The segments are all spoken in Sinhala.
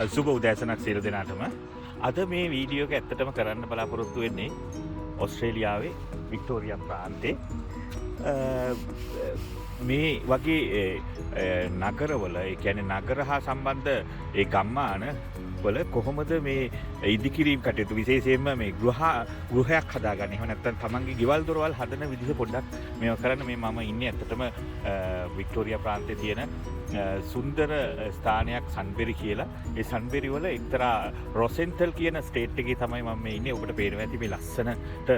සුබ උදෑසනක් සියලු දෙනාටම. අද මේ වීඩියෝ එක ඇත්තටම කරන්න බලාපොරොත්තු වෙන්නේ ඔස්ට්‍රේලියාවේ වික්ටෝරියා ප්‍රාන්තේ මේ වගේ නගරවල, ඒ කියන්නේ නගර හා සම්බන්ධ ඒ ගම්මාන වල කොහොමද මේ ඉදිකිරීම් කටයුතු විශේෂයෙන්ම මේ ගෘහයක් හදාගන්න. එහෙම නැත්නම් තමන්ගේ ගෙවල් දොරවල් හදන විදිහ පොඩ්ඩක් මේවා කරන්න. මේ මම ඉන්නේ ඇත්තටම වික්ටෝරියා ප්‍රාන්තයේ තියෙන සුන්දර ස්ථානයක් සන්බෙරි කියලා. ඒ සන්බෙරි වල එක්තරා රොසෙන්ටල් කියන ස්ටේට් එකේ තමයි මම මේ ඉන්නේ. ඔබට පේනවා ඇති මේ ලස්සනට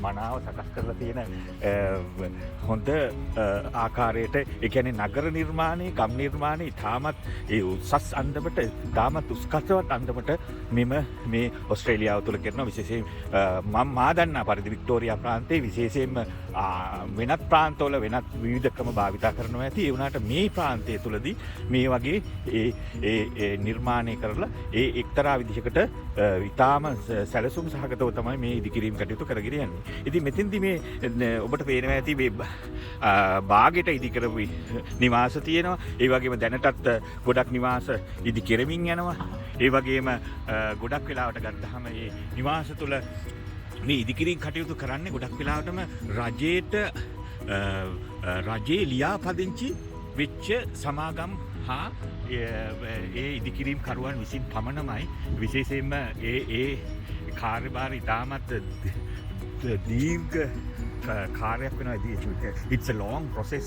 මනාව සකස් කරලා තියෙන හොඳ ආකාරයට, ඒ කියන්නේ නගර නිර්මාණය, ගම් නිර්මාණය ඉතාමත් ඒ උසස් අන්දමට, ඉතාමත් උස්කසවත් අන්දමට මෙම මේ ඔස්ට්‍රේලියාව තුළ කරන විශේෂයෙන් මා දන්නා පරිදි වික්ටෝරියා ප්‍රාන්තයේ විශේෂයෙන්ම වෙනත් ප්‍රාන්තවල වෙනත් විවිධ ක්‍රම භාවිතා කරනවා ඇති. ඒ වුණාට මේ ප්‍රාන්තය තුළදී මේ වගේ ඒ නිර්මාණය කරලා ඒ එක්තරා විදිහකට ඉතාම සැලසුම් සහගතව තමයි මේ ඉදිකිරීම් කටයුතු කරගෙන යන්නේ. ඉතින් මෙතෙන්දි මේ ඔබට පේනවා ඇති මේ බාගෙට ඉදි කරපු නිවාස තියෙනවා. ඒ වගේම දැනටත් ගොඩක් නිවාස ඉදි කෙරමින් යනවා. ඒ වගේම ගොඩක් වෙලාවට ගත්තාම මේ නිවාස තුළ මේ ඉදිකිරීම් කටයුතු කරන්නේ ගොඩක් වෙලාවටම රජයේ ලියාපදිංචි වෙච්ච සමාගම් හා ඒ ඉදිකිරීම් කරුවන් විසින් පමණමයි. විශේෂයෙන්ම ඒ කාර්යභාර ඉතාමත් දීර්ඝ කාර්යයක් වෙනවා. It's a long process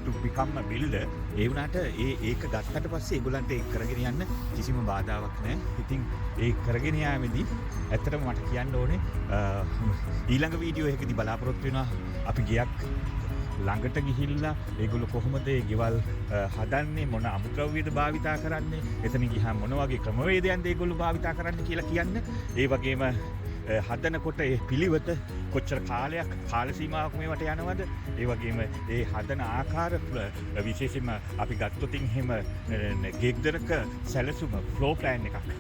to become a builder. ඒ වුණාට ඒක ගත්තට පස්සේ ඒගොල්ලන්ට ඒක කරගෙන යන්න කිසිම බාධාවක් නැහැ. ඉතින් ඒ කරගෙන යාමේදී ඇත්තටම මට කියන්න ඕනේ ඊළඟ වීඩියෝ එකකදී බලාපොරොත්තු වෙනවා අපි ගියක් ළඟට ගිහිල්ලා ඒගොල්ලෝ කොහොමද ඒ ගෙවල් හදන්නේ, මොන අමුද්‍රව්‍යද භාවිතා කරන්නේ, එතන ගියාම මොන වගේ ක්‍රමවේදයන්ද ඒගොල්ලෝ භාවිතා කරන්නේ කියලා කියන්න. ඒ වගේම හදනකොට ඒ පිළිවෙත කොච්චර කාල සීමාවක් මේවට යනවද, ඒ වගේම ඒ හදන ආකාර විශේෂයෙන්ම අපි ගත්තොතින් එහෙම ගෙදරක සැලසුම ෆ්ලෝ ප්ලෑන් එකක්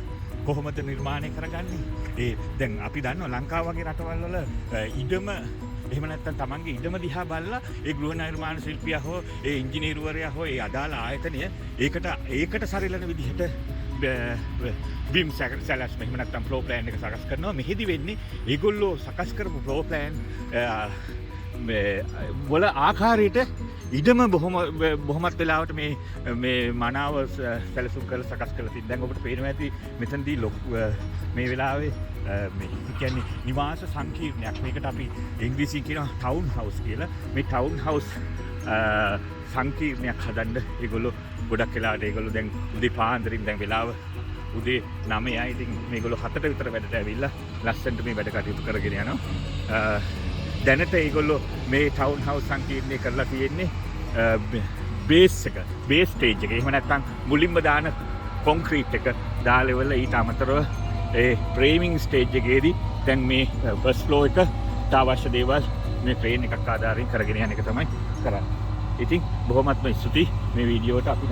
කොහොමද නිර්මාණය කරගන්නේ. ඒ දැන් අපි දන්නවා ලංකාව වගේ රටවල් වල ඉඩම, එහෙම නැත්නම් තමන්ගේ ඉඩම දිහා බලලා ඒ ගෘහ නිර්මාණ ශිල්පියා හෝ ඒ ඉංජිනේරුවරයා හෝ ඒ අදාළ ආයතනය ඒකට සරිලන විදිහට බිම් සැලැස්ම, එහෙම නැත්නම් ෆ්ලෝ ප්ලෑන් එක සකස් කරනවා. මෙහිදී වෙන්නේ ඒගොල්ලෝ සකස් කරපු ෆ්ලෝ ප්ලෑන් වල ආකාරයට ඉඩම බොහොමත් වෙලාවට මේ මනාව සැලසුම් කරලා සකස් කරලා තියෙනවා. දැන් ඔබට පේනවා ඇති මෙතනදී මේ වෙලාවේ මේ කියන්නේ නිවාස සංකීර්ණයක්. මේකට අපි ඉංග්‍රීසියෙන් කියනවා ටවුන් හවුස් කියලා. මේ ටවුන් හවුස් සංකීර්ණයක් හදන්න ඒගොල්ලෝ ගොඩක් වෙලාවට ඒගොල්ලෝ දැන් උදේ පාන්දරින් දැන් වෙලාව උදේ 9යි. ඉතින් මේගොල්ලෝ 7ට විතර වැඩට ඇවිල්ලා ලස්සනට මේ වැඩ කටයුතු කරගෙන යනවා. දැනට ඒගොල්ලෝ මේ ටවුන් හවුස් සංකීර්ණය කරලා තියෙන්නේ බේස් ස්ටේජ් එක. එහෙම නැත්නම් මුලින්ම දාන කොන්ක්‍රීට් එක දාලෙවල ඊට අමතරව ඒ ෆ්‍රේමින් ස්ටේජ් එකේදී දැන් මේ ෆස්ට් ෆ්ලෝ එකට අවශ්‍ය දේවල් මේ ක්‍රේන් එකක් ආධාරයෙන් කරගෙන යන එක තමයි කරන්නේ. ඉතින් බොහොමත්ම ස්තුතියි මේ වීඩියෝවට අපි